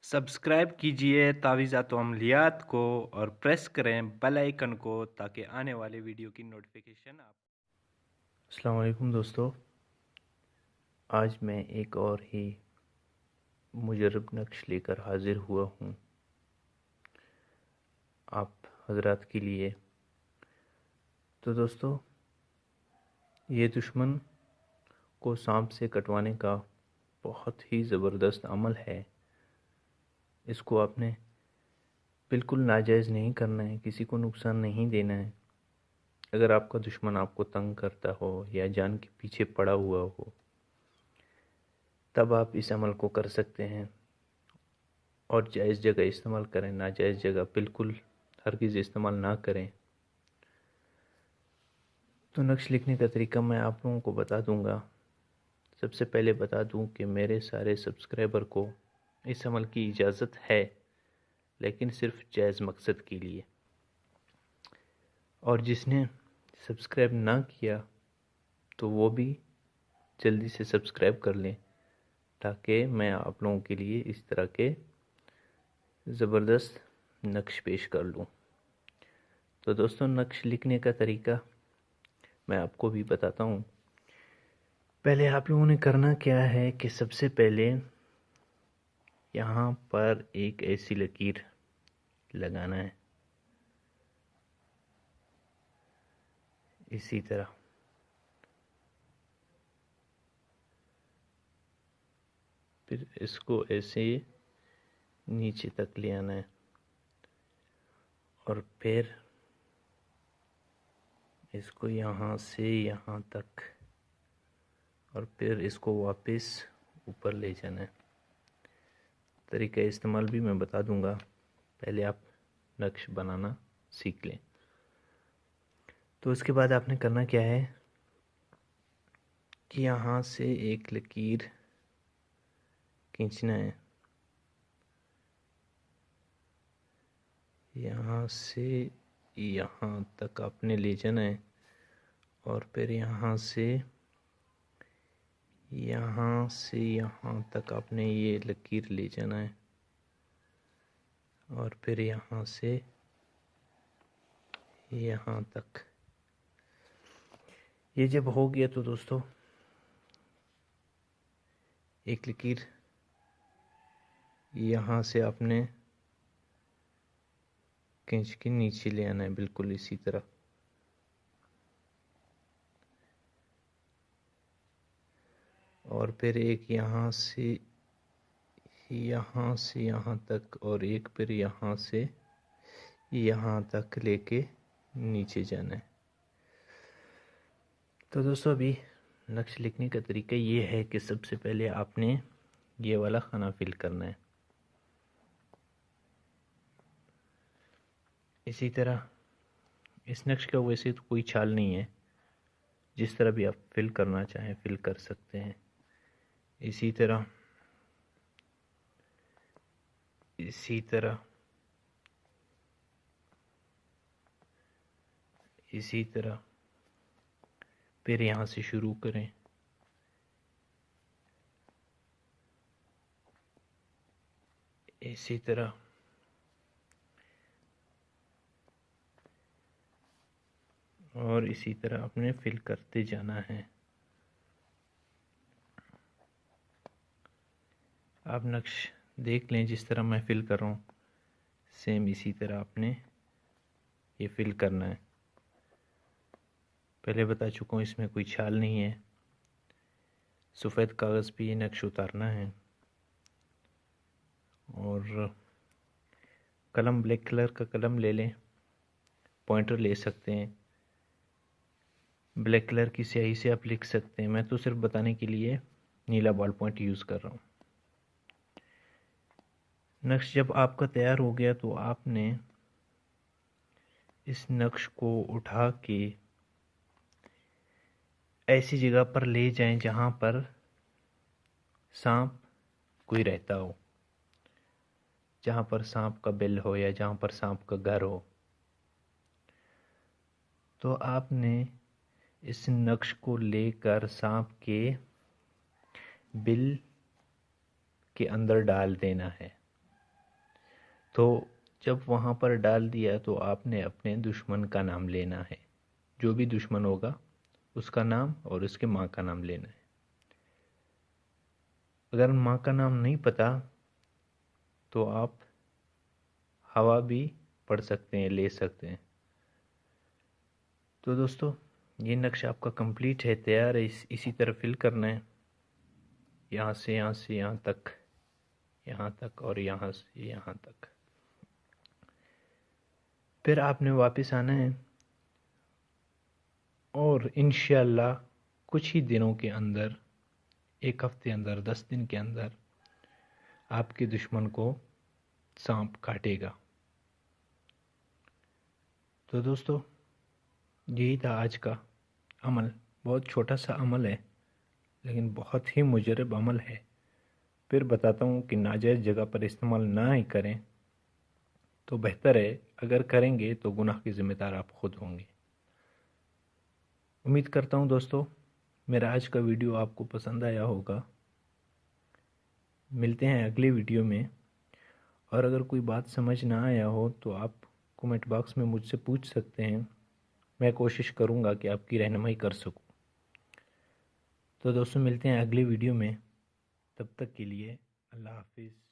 Subscribe कीजिए तावीज़ात व अमलियात को और प्रेस करें बेल आइकन को ताकि आने वाले वीडियो की नोटिफिकेशन आप। अस्सलाम वालेकुम दोस्तों, आज मैं एक और ही मुजरब नक्श लेकर हाजिर हुआ हूँ आप हजरात के लिए। तो दोस्तों, ये दुश्मन को सांप से कटवाने का बहुत ही ज़बरदस्त अमल है। इसको आपने बिल्कुल नाजायज़ नहीं करना है, किसी को नुकसान नहीं देना है। अगर आपका दुश्मन आपको तंग करता हो या जान के पीछे पड़ा हुआ हो, तब आप इस अमल को कर सकते हैं। और जायज़ जगह इस्तेमाल करें, नाजायज़ जगह बिल्कुल हरगिज़ इस्तेमाल ना करें। तो नक्श लिखने का तरीका मैं आप लोगों को बता दूंगा। सबसे पहले बता दूं कि मेरे सारे सब्सक्राइबर को इस अमल की इजाज़त है, लेकिन सिर्फ जायज़ मकसद के लिए। और जिसने सब्सक्राइब ना किया तो वो भी जल्दी से सब्सक्राइब कर लें, ताकि मैं आप लोगों के लिए इस तरह के ज़बरदस्त नक्श पेश कर लूँ। तो दोस्तों, नक्श लिखने का तरीका मैं आपको भी बताता हूँ। पहले आप लोगों ने करना क्या है कि सबसे पहले यहाँ पर एक ऐसी लकीर लगाना है, इसी तरह। फिर इसको ऐसे नीचे तक ले आना है और फिर इसको यहाँ से यहाँ तक, और फिर इसको वापस ऊपर ले जाना है। तरीका इस्तेमाल भी मैं बता दूंगा, पहले आप नक्श बनाना सीख लें। तो उसके बाद आपने करना क्या है कि यहाँ से एक लकीर खींचना है, यहाँ से यहाँ तक आपने ले जाना है, और फिर यहाँ से यहाँ तक आपने ये लकीर ले जाना है, और फिर यहाँ से यहाँ तक। ये जब हो गया तो दोस्तों, एक लकीर यहाँ से आपने खींच के नीचे ले आना है, बिल्कुल इसी तरह। और फिर एक यहाँ से यहाँ तक, और एक फिर यहाँ से यहाँ तक लेके नीचे जाना है। तो दोस्तों, अभी नक्श लिखने का तरीका ये है कि सबसे पहले आपने ये वाला खाना फिल करना है, इसी तरह। इस नक्श का वैसे तो कोई छाल नहीं है, जिस तरह भी आप फिल करना चाहें फिल कर सकते हैं। इसी तरह इसी तरह इसी तरह फिर यहाँ से शुरू करें, इसी तरह। और इसी तरह आपने फिल करते जाना है। आप नक्श देख लें, जिस तरह मैं फिल कर रहा हूँ सेम इसी तरह आपने ये फिल करना है। पहले बता चुका हूँ, इसमें कोई छाल नहीं है। सफ़ेद कागज़ पे ये नक्श उतारना है, और कलम ब्लैक कलर का कलम ले लें, पॉइंटर ले सकते हैं, ब्लैक कलर की स्याही से आप लिख सकते हैं। मैं तो सिर्फ बताने के लिए नीला बॉल पॉइंट यूज़ कर रहा हूँ। नक्श जब आपका तैयार हो गया तो आपने इस नक्श को उठा के ऐसी जगह पर ले जाएं जहाँ पर सांप कोई रहता हो, जहाँ पर सांप का बिल हो या जहाँ पर सांप का घर हो। तो आपने इस नक्श को लेकर सांप के बिल के अंदर डाल देना है। तो जब वहाँ पर डाल दिया तो आपने अपने दुश्मन का नाम लेना है। जो भी दुश्मन होगा उसका नाम और उसके माँ का नाम लेना है। अगर माँ का नाम नहीं पता तो आप हवा भी पढ़ सकते हैं, ले सकते हैं। तो दोस्तों ये नक्शा आपका कंप्लीट है, तैयार है। इसी तरह फिल करना है, यहाँ से यहाँ तक, यहाँ तक और यहाँ से यहाँ तक। फिर आपने वापस आना है और इंशाल्लाह कुछ ही दिनों के अंदर, एक हफ्ते अंदर, 10 दिन के अंदर आपके दुश्मन को सांप काटेगा। तो दोस्तों यही था आज का अमल। बहुत छोटा सा अमल है लेकिन बहुत ही मुजरब अमल है। फिर बताता हूँ कि नाजायज़ जगह पर इस्तेमाल ना ही करें तो बेहतर है। अगर करेंगे तो गुनाह के ज़िम्मेदार आप खुद होंगे। उम्मीद करता हूँ दोस्तों मेरा आज का वीडियो आपको पसंद आया होगा। मिलते हैं अगले वीडियो में। और अगर कोई बात समझ ना आया हो तो आप कमेंट बॉक्स में मुझसे पूछ सकते हैं। मैं कोशिश करूँगा कि आपकी रहनुमाई कर सकूँ। तो दोस्तों मिलते हैं अगले वीडियो में। तब तक के लिए अल्लाह हाफिज़।